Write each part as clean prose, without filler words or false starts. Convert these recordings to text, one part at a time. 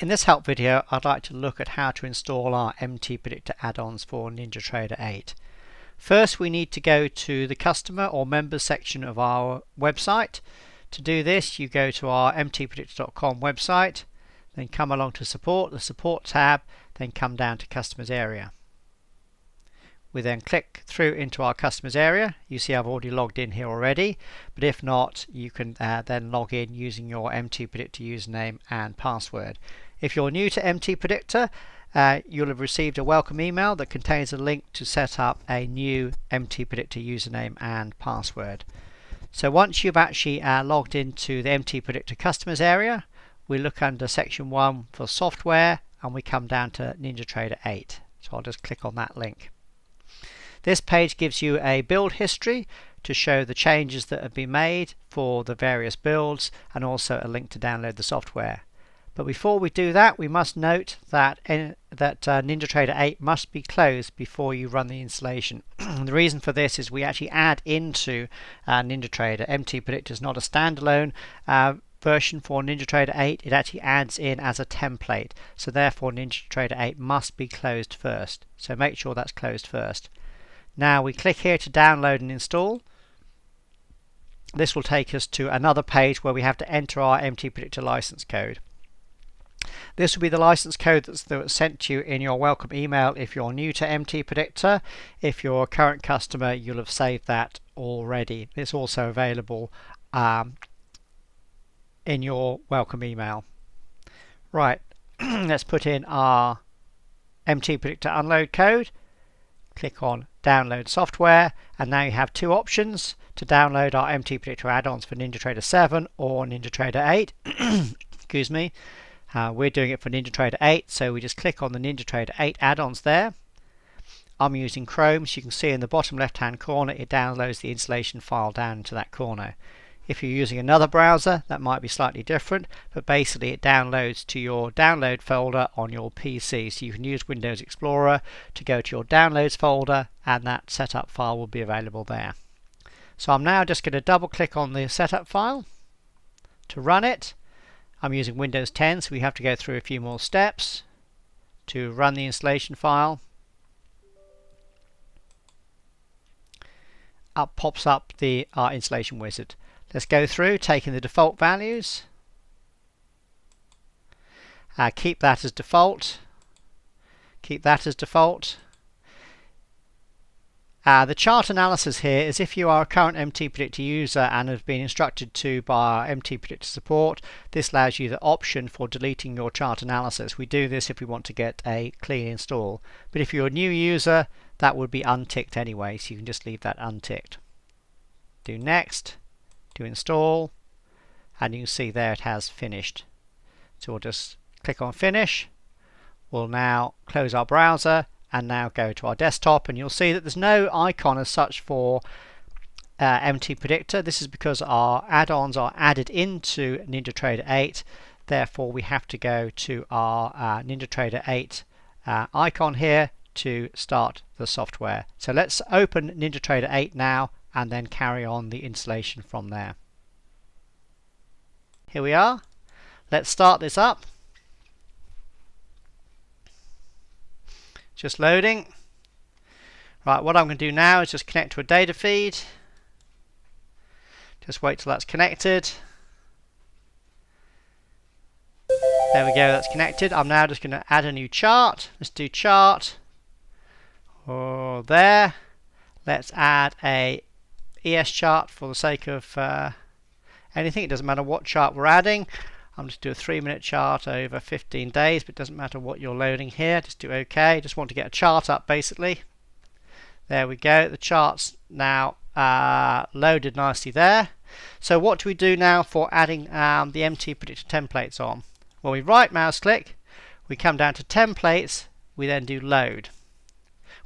In this help video, I'd like to look at how to install our MTPredictor add-ons for NinjaTrader 8. First, we need to go to the customer or members section of our website. To do this, you go to our mtpredictor.com website, then come along to support, the support tab, then come down to customers area. We then click through into our customers area. You see I've already logged in here already, but if not, you can then log in using your MTPredictor username and password. If you're new to MTPredictor, you'll have received a welcome email that contains a link to set up a new MTPredictor username and password. So once you've actually logged into the MTPredictor customers area, we look under section 1 for software and we come down to NinjaTrader 8. So I'll just click on that link. This page gives you a build history to show the changes that have been made for the various builds and also a link to download the software. But before we do that, we must note that NinjaTrader 8 must be closed before you run the installation. The reason for this is we actually add into NinjaTrader. MTPredictor is not a standalone version for NinjaTrader 8. It actually adds in as a template. So therefore NinjaTrader 8 must be closed first. So make sure that's closed first. Now we click here to download and install. This will take us to another page where we have to enter our MTPredictor license code. This will be the license code that's sent to you in your welcome email if you're new to MTPredictor. If you're a current customer, you'll have saved that already. It's also available in your welcome email. Right, let's put in our MTPredictor unload code. Click on download software, and now you have two options to download our MTPredictor add-ons for NinjaTrader 7 or NinjaTrader 8. Excuse me. We're doing it for NinjaTrader 8, so we just click on the NinjaTrader 8 add-ons there. I'm using Chrome, so you can see in the bottom left hand corner it downloads the installation file down into that corner. If you're using another browser, that might be slightly different, but basically it downloads to your download folder on your PC. So you can use Windows Explorer to go to your downloads folder, and that setup file will be available there. So I'm now just going to double click on the setup file to run it. I'm using Windows 10, so we have to go through a few more steps to run the installation file. Up pops up our installation wizard. Let's go through, taking the default values. Keep that as default. Keep that as default. The chart analysis here is if you are a current MTPredictor user and have been instructed to by our MTPredictor support, this allows you the option for deleting your chart analysis. We do this if we want to get a clean install. But if you're a new user, that would be unticked anyway, so you can just leave that unticked. Do next. To install, and you can see there it has finished. So we'll just click on finish. We'll now close our browser and now go to our desktop, and you'll see that there's no icon as such for MTPredictor. This is because our add-ons are added into NinjaTrader 8. Therefore we have to go to our NinjaTrader 8 icon here to start the software. So let's open NinjaTrader 8 now and then carry on the installation from there. Here we are. Let's start this up. Just loading. Right, what I'm going to do now is just connect to a data feed. Just wait till that's connected. There we go, that's connected. I'm now just going to add a new chart. Let's do chart. Oh, there. Let's add a ES chart for the sake of anything. It doesn't matter what chart we're adding. I'm just do a 3-minute chart over 15 days, but it doesn't matter what you're loading here. Just do OK. Just want to get a chart up basically. There we go. The chart's now loaded nicely there. So what do we do now for adding the MTPredictor templates on? Well, we right mouse click, we come down to templates, we then do load.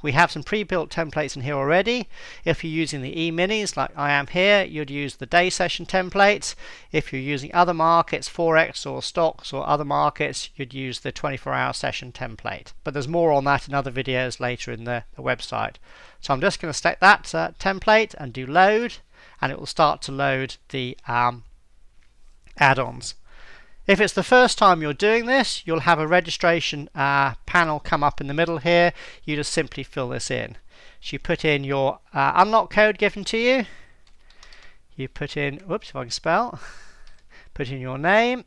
We have some pre-built templates in here already. If you're using the e-minis like I am here, you'd use the day session templates. If you're using other markets, Forex or stocks or other markets, you'd use the 24-hour session template. But there's more on that in other videos later in the website. So I'm just going to select that template and do load, and it will start to load the add-ons. If it's the first time you're doing this, you'll have a registration panel come up in the middle here. You just simply fill this in. So you put in your unlock code given to you. You put in, whoops, if I can spell, put in your name.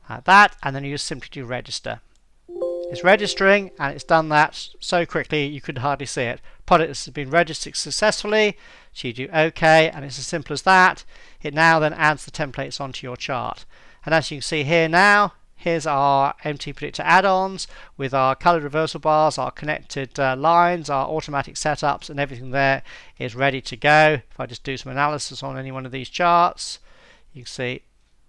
Like that, and then you just simply do register. It's registering, and it's done that so quickly you could hardly see it. Product has been registered successfully, so you do OK, and it's as simple as that. It now then adds the templates onto your chart. And as you can see here now, here's our MTPredictor add-ons with our coloured reversal bars, our connected lines, our automatic setups, and everything there is ready to go. If I just do some analysis on any one of these charts, you can see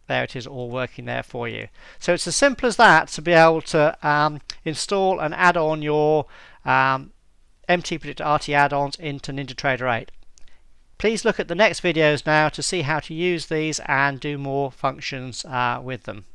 there it is, all working there for you. So it's as simple as that to be able to install and add on your MTPredictor RT add-ons into NinjaTrader 8. Please look at the next videos now to see how to use these and do more functions with them.